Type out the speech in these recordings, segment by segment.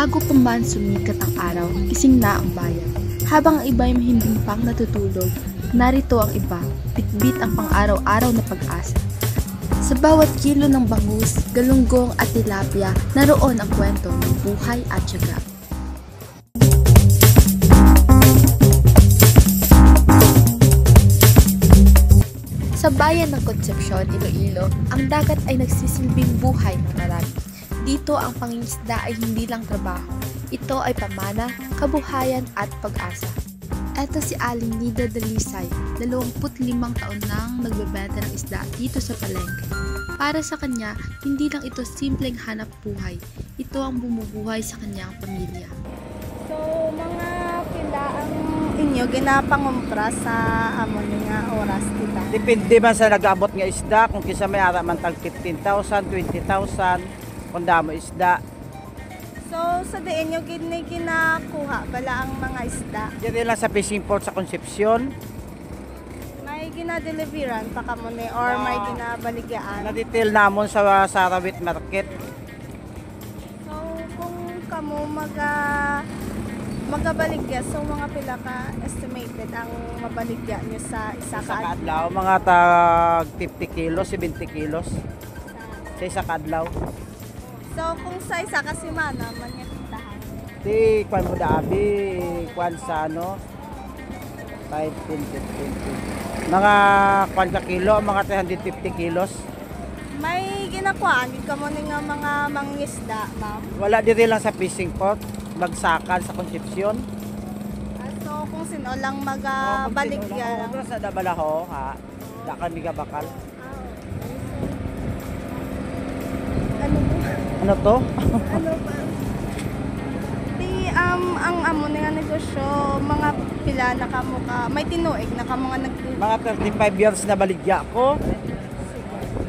Bago pa man sumikat ang araw, gising na ang bayan. Habang ang iba ay mahimbing pang natutulog, narito ang iba, bitbit ang pang-araw-araw na pag-asa. Sa bawat kilo ng bangus, galunggong at tilapia, naroon ang kwento ng buhay at tiyaga. Sa bayan ng Concepcion, Iloilo, ang dagat ay nagsisilbing buhay ng marami. Dito ang pangingisda ay hindi lang trabaho. Ito ay pamana, kabuhayan at pag-asa. Eto si Aling Nida Dalisay, 25 taon nang nagbebenta ng isda dito sa palengke. Para sa kanya, hindi lang ito simpleng hanap buhay. Ito ang bumubuhay sa kanyang pamilya. So, mga pila ang inyo ginapangumpra sa amon nga oras kita? Depende man sa nag-abot nga isda, kung kisa may ara man tag 15,000, 20,000, kung damo isda. So, sa diin nyo ginakuha bala ang mga isda? Diyan lang sa fishing port sa Concepcion. May ginadeliveran pa kamo ni or may ginabaligyan? Na-detail namon sa Sarawit Market. So, kung kamo magabaligya, so mga pila ka estimated ang mabaligya nyo sa isa ka adlaw? Mga tag 50 kilos, 70 kilos sa isa ka adlaw. So, kung sa isa ka simana, manyakintahan? Di, kwan mo daabi, kwan sa ano, 5, 10, 15. Mga kwan ka kilo, mga 350 kilos. May ginakuhaan, ka mo nga mga mangisda, ma'am? Wala diri lang sa fishing port, Bagsakan sa Concepcion. So, kung sino lang magabaligya lang? Sa Dabalaho, ha? Dakan biga bakal. Ano to? Ano ba? Ang amo nga negosyo, mga pila na kamo ka, may tinuig na kamo nga Mga 35 years na baligya ko.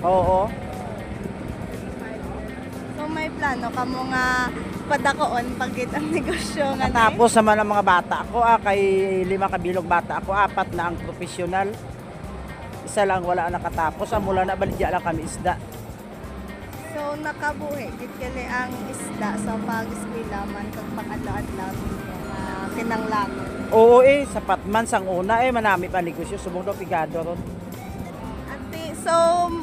Oo. So may plano kamo nga padakoon pagkit ang negosyo nga. Tapos naman ang mga bata ko, kay 5 kabilog bata ako, 4 na ang profesional. Isa lang wala nakatapos, mula na baligya lang kami isda. So nakabuhi gid kali ang isda sa pag-eskwela man kag pang-adlaw-adlaw kinanglangon. Oo sapat man sang una manami pa negosyo subong do pigado ron. Ate, so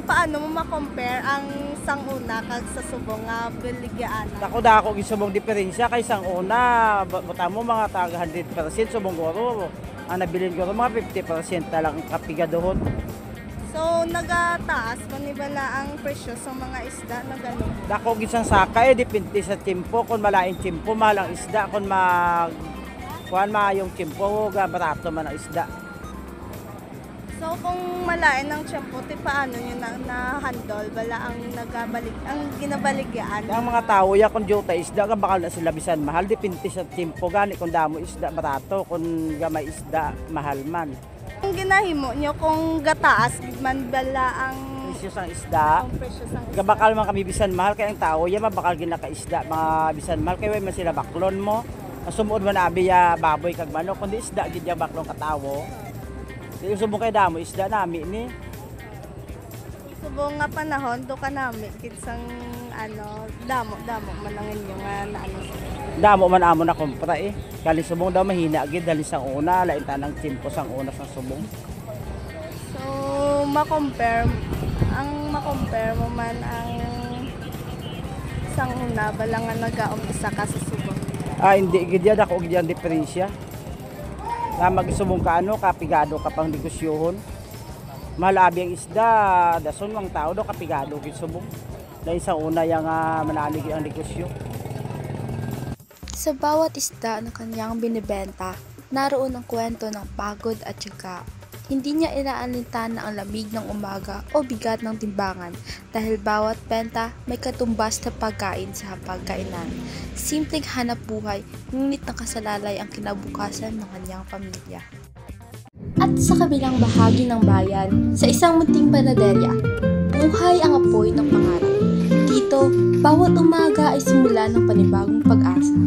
paano mo ma-compare ang sang una kag sa subong nga baligyaan? Dako gisubong diferensya kay sang una, buta mo mga tag 100% subong goro. Ang nabilin ko mga 50% na lang kapigadohon. So, nagataas manibala ang presyo sa mga isda na gano'n? Dako gisang saka depende sa timpo. Kung malaing timpo, mahal ang isda. Kung kuhan yung timpo, barato man ang isda. So, kung malain ang tiyempo, paano nyo na-handle? Bala ang ginabaligyan? Ang mga tao, kung diyo tayo isda, bakal na sila bisan mahal. Depende sa timpo, gani kung damo isda, barato. Kung gamay isda, mahal man. Kung ginahimo nyo, kung gataas, man bala ang presyo sang isda, gabakal man kami bisan mahal, kaya ang tao, mabakal ginakaisda, mga bisan mahal, kaya man sila baklon mo, sumuod man abi baboy kag manok, kundi isda, gid baklon katawo. Di subong kay damo isda nami ni. Subong nga panahon, do ka nami, kitsang damo man ang inyo nga naano. Damo man amo na kumpra Kali subong daw mahina gid dali sang una, lain tanang timpo sang una sang subong. So, ma-compare mo man ang sang una bala nga nag-umpisa ka sa subong. Hindi gid yan ako gid yan diferensya. Na magsubong ka kapigado ka pang negosyohon. Malabi ang isda, dason ang tao do kapigado gid subong. Dahil sang una yang manalig ang negosyo. Sa bawat isda na kanyang binibenta, naroon ang kwento ng pagod at tiyaga. Hindi niya inaalintana ang lamig ng umaga o bigat ng timbangan dahil bawat benta may katumbas na pagkain sa pagkainan. Simpleng hanap buhay, ngunit nakasalalay ang kinabukasan ng kanyang pamilya. At sa kabilang bahagi ng bayan, sa isang munting panaderya, buhay ang apoy ng pangarap. Dito, bawat umaga ay simula ng panibagong pag-asa.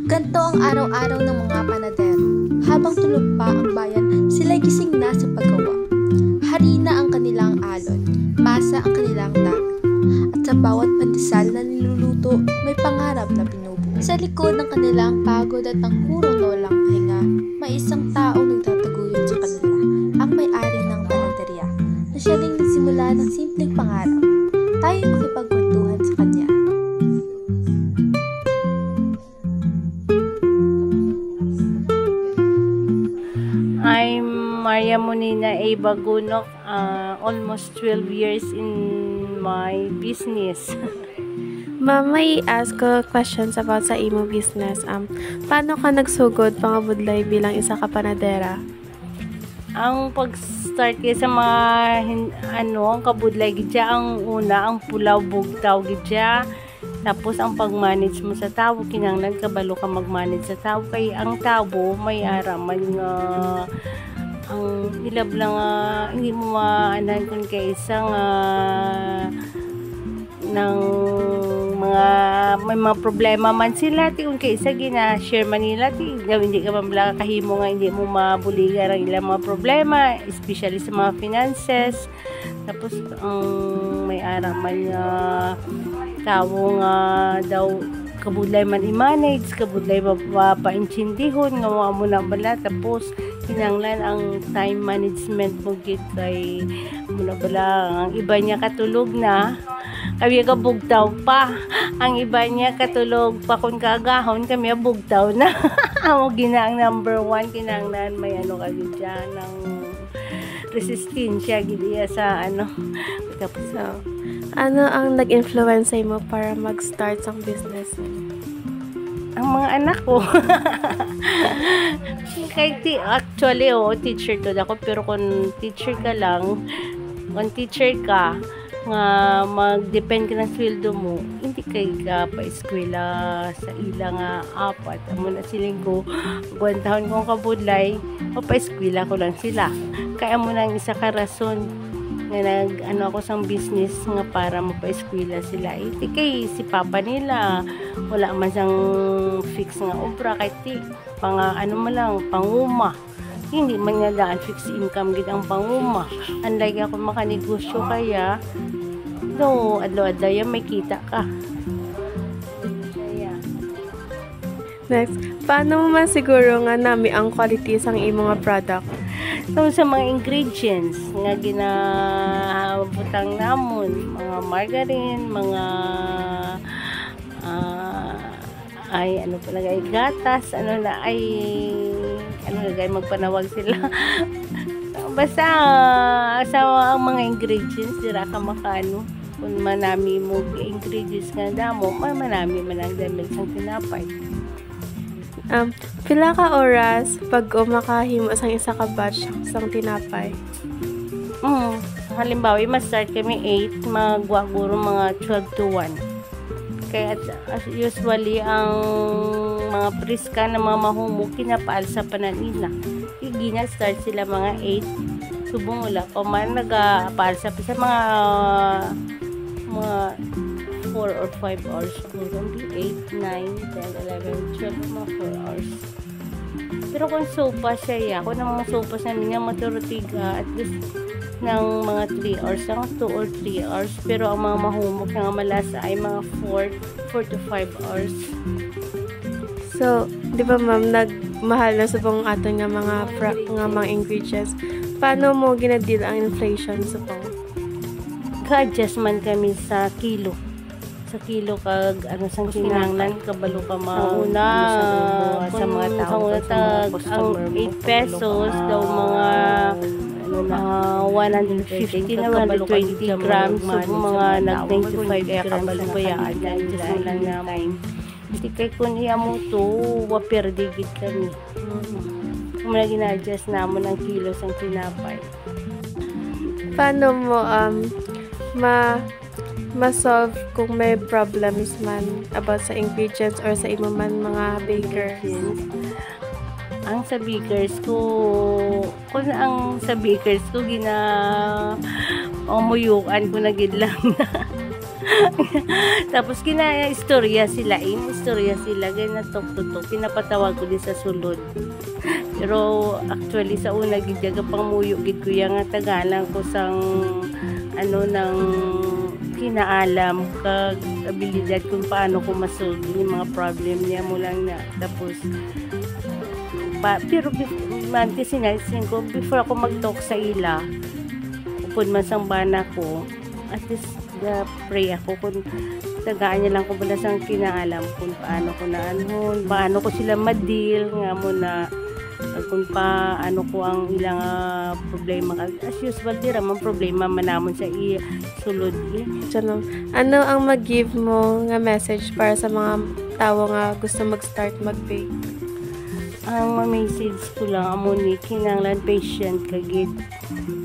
Ganto ang araw-araw ng mga panadero. Habang tulog pa ang bayan, sila'y gising na sa paggawa. Harina ang kanilang alon, masa ang kanilang dagat. At sa bawat pandesal na niluluto, may pangarap na binubuo. Sa likod ng kanilang pagod at ang kurong na walang pahinga, may isang taong nagtataguyod sa kanila, ang may-ari ng paninderya, na siya ding nagsimula ng simpleng pangarap. Tayo makipagkwentuhan sa kanya. I'm Maria Monina A. Bagunok, almost 12 years in my business. Ma'am, may ask ko questions about sa imo business. Paano ka nagsugod pangabudlay bilang isa ka panadera? Ang pag-start kay sa mga ang kabudlay gidya, ang una ang pulaw bugtaw gidya. Tapos ang pag-manage mo sa tao, kinanglan kabalo ka mag-manage sa tao, kay ang tao may araman nga ang ilab lang hindi mo maanan kung kay isang ng mga may mga problema man sila ti kung kaysa gina-share man nila ti hindi ka man kahimo nga hindi mo mabuligan ang ilang mga problema, especially sa mga finances. Tapos ang may araman nga tao nga daw kabudlay man i-manage, kabudlay mapapaintindihon nga mga muna bala. Tapos kinanglan ang time management mo gid kay muna bala ang iba niya katulog na kami kabugtaw pa, ang iba niya katulog pa kung kagahon kami bugtaw na. Amo gina ang number 1 kinanglan may ka dyan ng resistensya gidiya sa tapos Ano ang nag-influence mo para mag-start ng business? ang mga anak ko. Actually, teacher to ako, pero kung teacher ka lang, kung teacher ka, nga mag-depend ka ng sweldo mo, hindi ka pa-eskwela sa ilang apat. Amo na siling ko, buwan taon kong kabudlay, pa-eskwela ko lang sila. Kaya mo nang isa ka rason nga ako sang business nga para mapa-eskwela sila. Kay si papa nila wala man sang fix nga obra kay mo lang panguma, hindi man nga daan fixed income gid ang panguma. Unlike ako makanegosyo kaya adlaw-adlaw may kita ka. Next, paano mo masiguro nga nami ang quality sang imong mga product? So, sa mga ingredients nga ginabutang namon, mga margarine, mga gatas, magpanawag sila. Basta sa ang mga ingredients dira ka makano kung manami mo ingredients nga damo, manami man ang damit sang tinapay. Pila ka oras pag makahimo sang isa ka batch sang tinapay? Halimbawa, ma-start kami 8, magwaguro mga 12 to 1. Kaya usually ang mga priska na mga mahumo kinapaalsa pa na nila. Gina-start sila mga 8. Subong wala pa man nag-paalsa pa sa mga 4 or 5 hours. Maybe 8, 9, 10, 11, 12, mga 4 hours. Pero kung sopa siya, kung ang mga sopa sa niya maturutiga, at least ng mga 3 hours, ng 2 or 3 hours. Pero ang mga mahumok na malasa ay mga 4 to 5 hours. So, di ba ma'am, nagmahal na subong aton nga mga ingredients. Paano mo ginadil ang inflation subong? Ka-adjust man kami sa kilo. Sa kilo kag sang kinanglan kabalo ka mauna sa mga tao ang 8 pesos daw mga 150 na 120 grams so mga nag-95 grams ang bayaan dahil lang na hindi kay kun iya mo to waperdigit kami kung na gina-adjust namon ang kilo sang tinapay. Paano mo ma-solve kung may problems man about sa ingredients or sa imo man mga bakers? Ang sa bakers ko, umuyukan ko na gid lang na. Tapos istorya sila gina tok pinapatawag ko din sa sulod. Pero actually sa una gid pang muyo gid ko yang tagalan ko sang ng kinaalam kag abilidad kung paano ko masolve yung mga problem niya mo lang na tapos pero man kasi sinasin ko before ako mag-talk sa ila upod man sang bana ko at least pray ako kung tagaan niya lang ko bala sang kinaalam kung paano ko na paano ko sila ma-deal nga mo na kung paano ko ang ilang problema as usual dira man problema manamon sa sulod Ano ang mag-give mo nga message para sa mga tao nga gusto mag-start mag-bake? Ang message ko lang amo ni kinahanglan patient ka gid.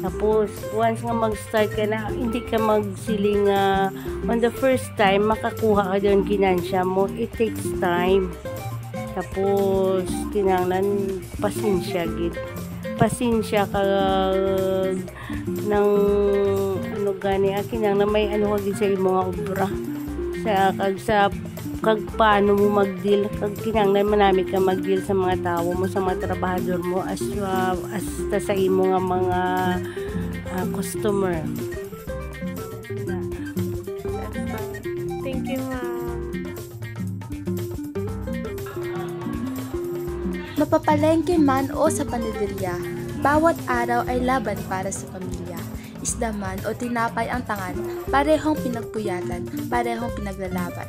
Tapos once nga mag-start ka na hindi ka magsiling on the first time makakuha ka doon ginansya mo, it takes time. Tapos kinahanglan pasensya gid. Pasensya ka ng ano gani kinahanglan may ano ka gid sa imong obra sa kag paano mo mag-deal kag kinahanglan manamit ka mag-deal sa mga tao mo sa mga trabahador mo as sa imo nga mga customer. Thank you, ma'am. Mapapalengke man o sa panaderya, bawat araw ay laban para sa pamilya. Isda man o tinapay ang tangan, parehong pinagpuyatan, parehong pinaglalaban.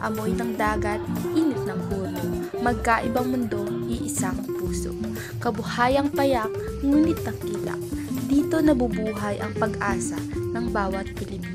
Amoy ng dagat, init ng puno, magkaibang mundo, iisang puso. Kabuhayang payak, ngunit takilak. Dito nabubuhay ang pag-asa ng bawat Pilipino.